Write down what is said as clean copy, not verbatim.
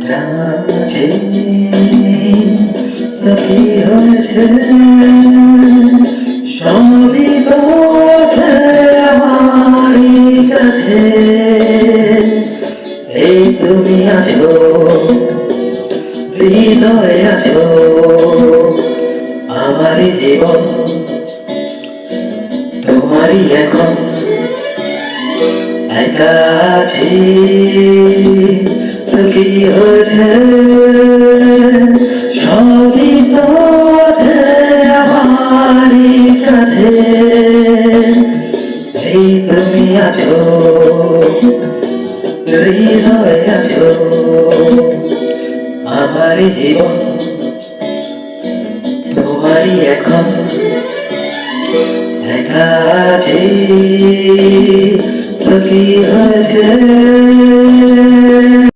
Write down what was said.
কাছে তো কি হয়েছে সবই তো আছে আমারই কাছে এই তুমি আছো হৃদয়ে আছো আমারই জীবন তোমারই এখন একা আছি তো কি হয়েছে সবই তো আছে আমারই কাছে এই তুমি আছো হৃদয়ে আছো আমারই জীবন তোমারই এখন একা আছি তো কি হয়েছে